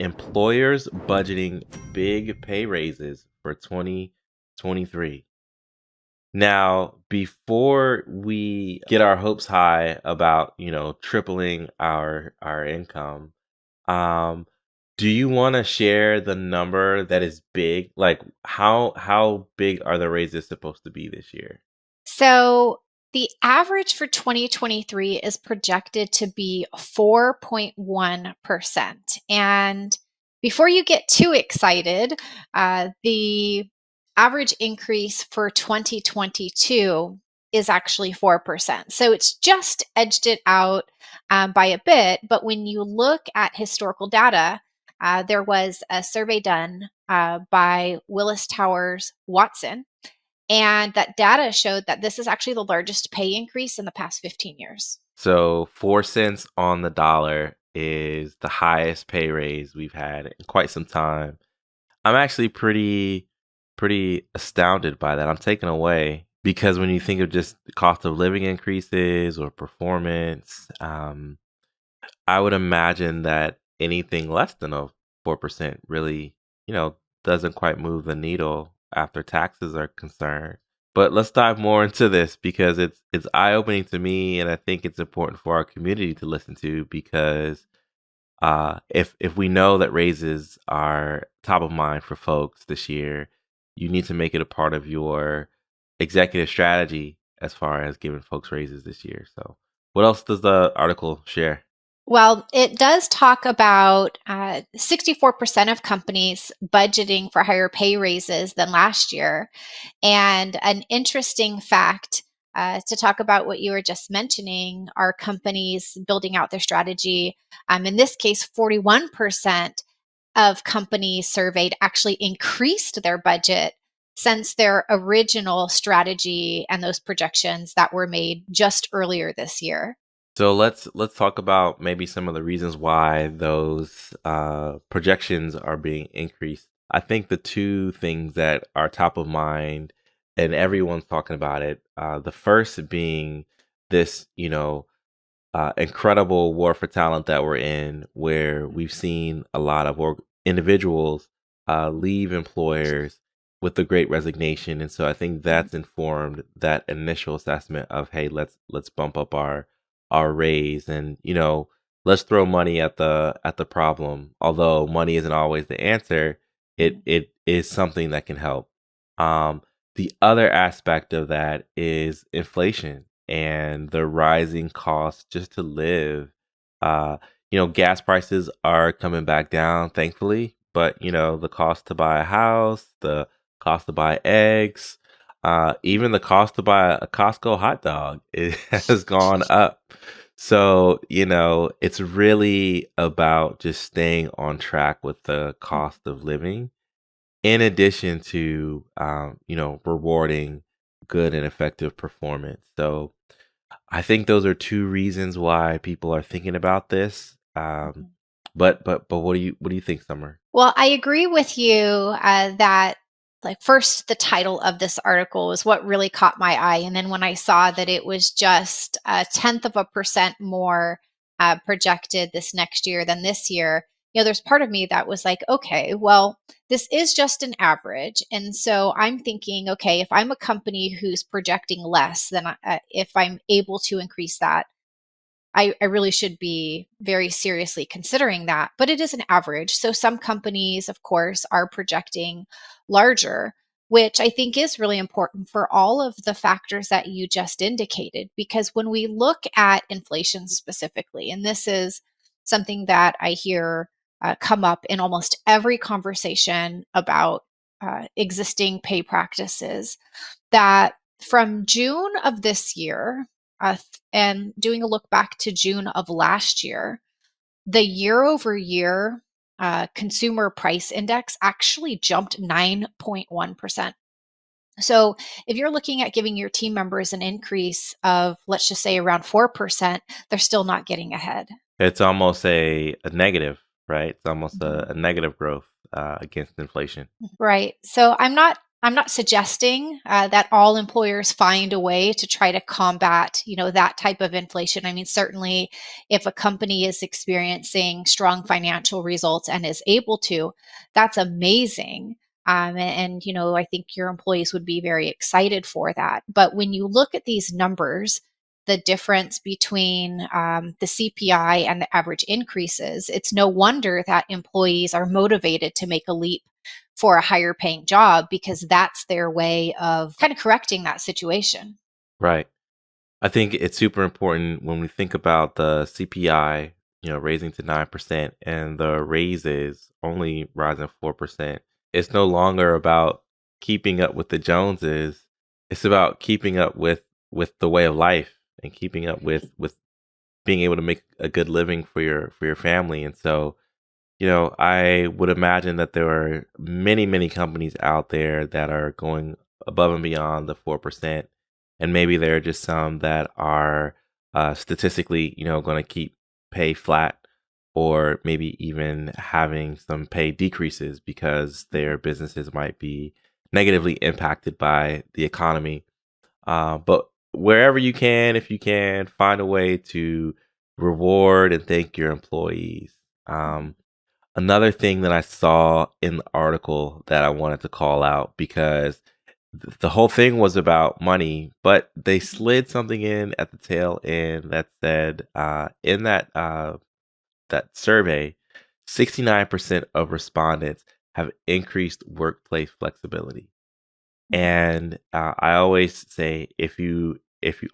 employers budgeting big pay raises for 2023. Now, before we get our hopes high about, tripling our income, um, do you want to share the number that is big? Like how big are the raises supposed to be this year? So the average for 2023 is projected to be 4.1%. And before you get too excited, the average increase for 2022 is actually 4%. So it's just edged it out by a bit. But when you look at historical data, there was a survey done by Willis Towers Watson, and that data showed that this is actually the largest pay increase in the past 15 years. So 4 cents on the dollar is the highest pay raise we've had in quite some time. I'm actually pretty astounded by that. I'm taken away because when you think of just the cost of living increases or performance, I would imagine that anything less than a 4% really, doesn't quite move the needle after taxes are concerned. But let's dive more into this because it's eye-opening to me, and I think it's important for our community to listen to because if we know that raises are top of mind for folks this year, you need to make it a part of your executive strategy as far as giving folks raises this year. So, what else does the article share? Well, it does talk about 64% of companies budgeting for higher pay raises than last year. And an interesting fact to talk about what you were just mentioning are companies building out their strategy. In this case, 41% of companies surveyed actually increased their budget since their original strategy and those projections that were made just earlier this year. So let's talk about maybe some of the reasons why those projections are being increased. I think the two things that are top of mind, and everyone's talking about it. The first being this, incredible war for talent that we're in, where we've seen a lot of individuals leave employers with the Great Resignation, and so I think that's informed that initial assessment of, hey, let's bump up our raise, and let's throw money at the problem. Although money isn't always the answer, it is something that can help. The other aspect of that is inflation and the rising costs just to live. Uh, gas prices are coming back down, thankfully, but the cost to buy a house, the cost to buy eggs, even the cost to buy a Costco hot dog, it has gone up. So, it's really about just staying on track with the cost of living in addition to, rewarding good and effective performance. So I think those are two reasons why people are thinking about this. But what do you think, Summer? Well, I agree with you that, like, first, the title of this article was what really caught my eye. And then when I saw that it was just a tenth of a percent more projected this next year than this year, there's part of me that was like, okay, well, this is just an average. And so I'm thinking, okay, if I'm a company who's projecting less, then if I'm able to increase that, I really should be very seriously considering that, but it is an average. So some companies, of course, are projecting larger, which I think is really important for all of the factors that you just indicated. Because when we look at inflation specifically, and this is something that I hear come up in almost every conversation about existing pay practices, that from June of this year, and doing a look back to June of last year, the year over year consumer price index actually jumped 9.1%. So if you're looking at giving your team members an increase of, let's just say, around 4%, they're still not getting ahead. It's almost a negative, right? It's almost Mhm. a negative growth against inflation. Right. So I'm not I'm not suggesting that all employers find a way to try to combat, that type of inflation. I mean, certainly, if a company is experiencing strong financial results and is able to, that's amazing. I think your employees would be very excited for that. But when you look at these numbers, the difference between the CPI and the average increases, it's no wonder that employees are motivated to make a leap for a higher paying job because that's their way of kind of correcting that situation. Right. I think it's super important when we think about the CPI, raising to 9% and the raises only rising 4%. It's no longer about keeping up with the Joneses. It's about keeping up with the way of life and keeping up with being able to make a good living for your family. And so, I would imagine that there are many, many companies out there that are going above and beyond the 4%. And maybe there are just some that are statistically, going to keep pay flat or maybe even having some pay decreases because their businesses might be negatively impacted by the economy. But wherever you can, if you can, find a way to reward and thank your employees. Another thing that I saw in the article that I wanted to call out because the whole thing was about money, but they slid something in at the tail end that said in that survey, 69% of respondents have increased workplace flexibility. And I always say if you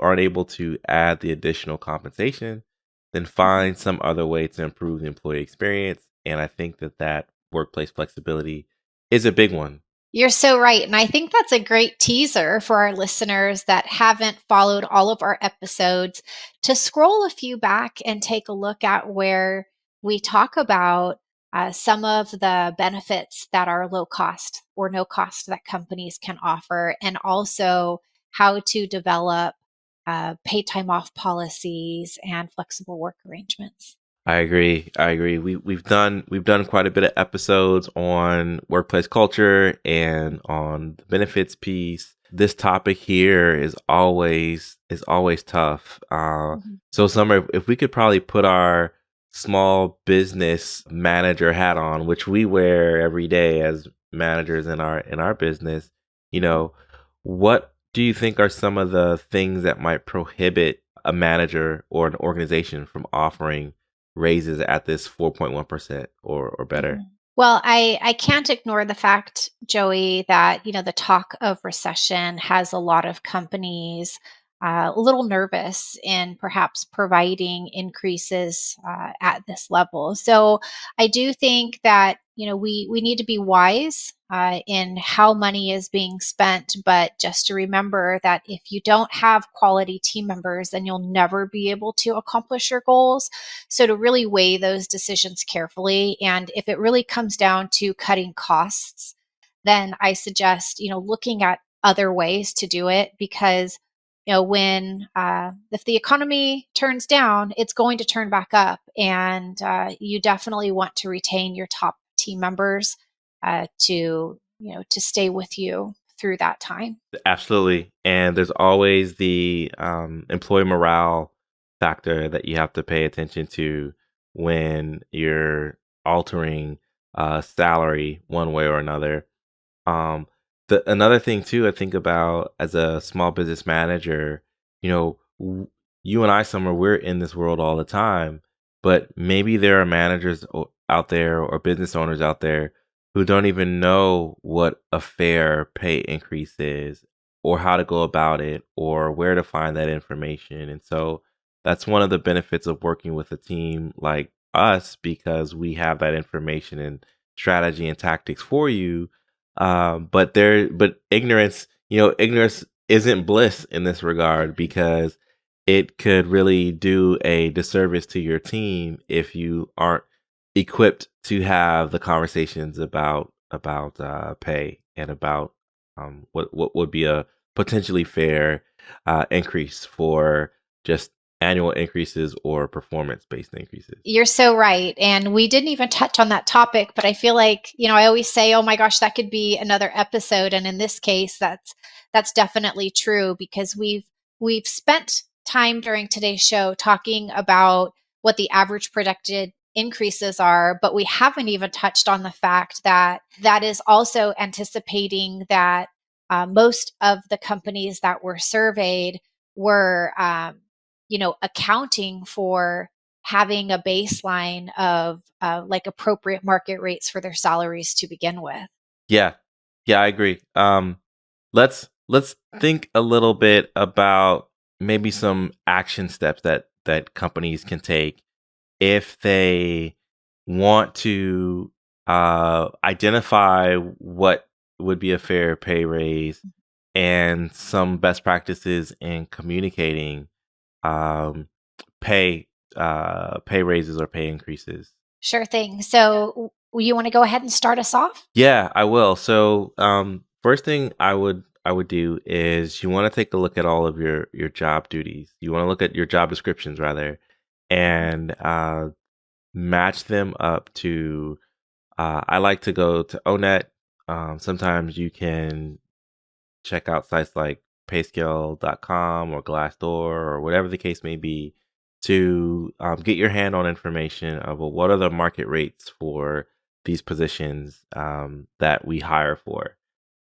aren't able to add the additional compensation, then Mhm. find some other way to improve the employee experience. And I think that workplace flexibility is a big one. You're so right. And I think that's a great teaser for our listeners that haven't followed all of our episodes to scroll a few back and take a look at where we talk about some of the benefits that are low cost or no cost that companies can offer, and also how to develop paid time off policies and flexible work arrangements. I agree. I agree. We've done quite a bit of episodes on workplace culture and on the benefits piece. This topic here is always tough. Mhm. So Summer, if we could probably put our small business manager hat on, which we wear every day as managers in our business, you Mhm. know, what do you think are some of the things that might prohibit a manager or an organization from offering raises at this 4.1% or better? Mhm. Well, I can't ignore the fact, Joey, that the talk of recession has a lot of companies a little nervous in perhaps providing increases at this level. So I do think that we need to be wise in how money is being spent, but just to remember that if you don't have quality team members, then you'll never be able to accomplish your goals. So to really weigh those decisions carefully, and if it really comes down to cutting costs, then I suggest looking at other ways to do it because when if the economy turns down, it's going to turn back up, and you definitely want to retain your top team members to stay with you through that time. Absolutely. And there's always the employee morale factor that you have to pay attention to when you're altering salary one way or another. Um, another thing too, I think about as a small business manager, you and I, Summer, we're in this world all the time, but maybe there are managers out there or business owners out there who don't even know what a fair pay increase is or how to go about it or where to find that information. And so that's one of the benefits of working with a team like us because we have that information and strategy and tactics for you, but ignorance isn't bliss in this regard because it could really do a disservice to your team if you aren't equipped to have the conversations about pay and about what would be a potentially fair increase for just annual increases or performance-based increases. You're so right. And we didn't even touch on that topic, but I feel like, I always say, oh my gosh, that could be another episode. And in this case, that's definitely true, because we've spent time during today's show talking about what the average predicted increases are, but we haven't even touched on the fact that that is also anticipating that most of the companies that were surveyed were, accounting for having a baseline of like appropriate market rates for their salaries to begin with. Yeah. Yeah, I agree. Let's think a little bit about maybe some action steps that companies can take if they want to identify what would be a fair pay raise and some best practices in communicating um, pay raises or pay increases. Sure thing. So, you want to go ahead and start us off? Yeah, I will. So, first thing I would do is you want to take a look at all of your job duties. You want to look at your job descriptions rather, and match them up to. I like to go to ONET. Sometimes you can check out sites like payscale.com or Glassdoor or whatever the case may be to get your hand on information of, well, what are the market rates for these positions that we hire for.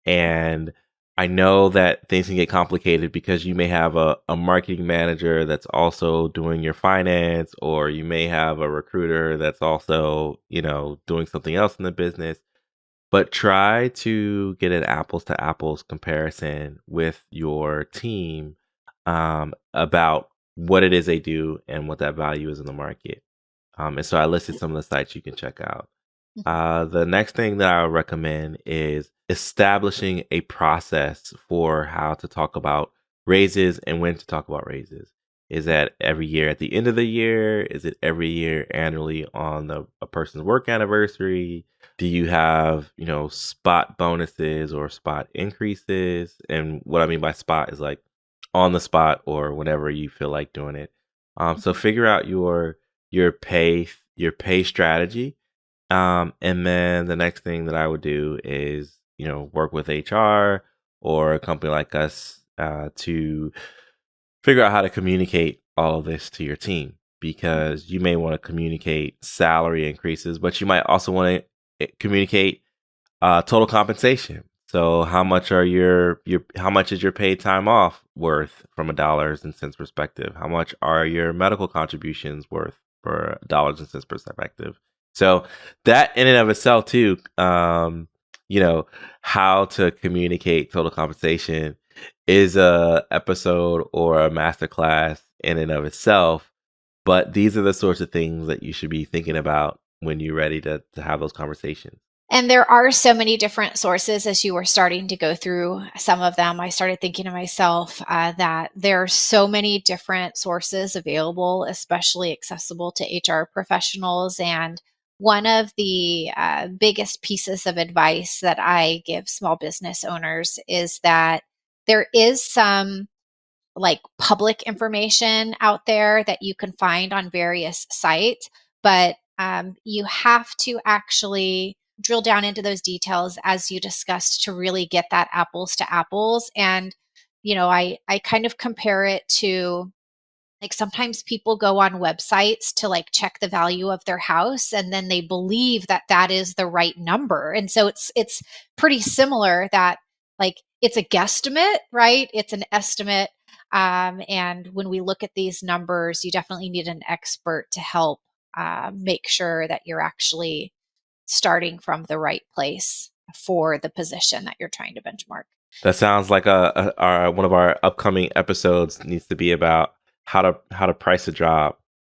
And I know that things can get complicated because you may have a marketing manager that's also doing your finance, or you may have a recruiter that's also, doing something else in the business. But try to get an apples to apples comparison with your team about what it is they do and what that value is in the market. And so I listed some of the sites you can check out. The next thing that I would recommend is establishing a process for how to talk about raises and when to talk about raises. Is that every year at the end of the year? Is it every year annually on a person's work anniversary? Do you have, spot bonuses or spot increases? And what I mean by spot is like on the spot or whenever you feel like doing it. So figure out your pay strategy, and then the next thing that I would do is, work with HR or a company like us to figure out how to communicate all of this to your team, because you may want to communicate salary increases, but you might also want to communicate total compensation. So how much is your paid time off worth from a dollars and cents perspective? How much are your medical contributions worth for dollars and cents perspective? So that in and of itself too, how to communicate total compensation is a episode or a masterclass in and of itself. But these are the sorts of things that you should be thinking about when you're ready to have those conversations. And there are so many different sources. As you were starting to go through some of them, I started thinking to myself that there are so many different sources available, especially accessible to HR professionals. And one of the biggest pieces of advice that I give small business owners is that there is some like public information out there that you can find on various sites, but you have to actually drill down into those details as you discussed to really get that apples to apples. And I kind of compare it to, like, sometimes people go on websites to like check the value of their house, and then they believe that that is the right number. And so it's pretty similar, that like it's a guesstimate, right? It's an estimate. And when we look at these numbers, you definitely need an expert to help make sure that you're actually starting from the right place for the position that you're trying to benchmark. That sounds like one of our upcoming episodes needs to be about how to price a job.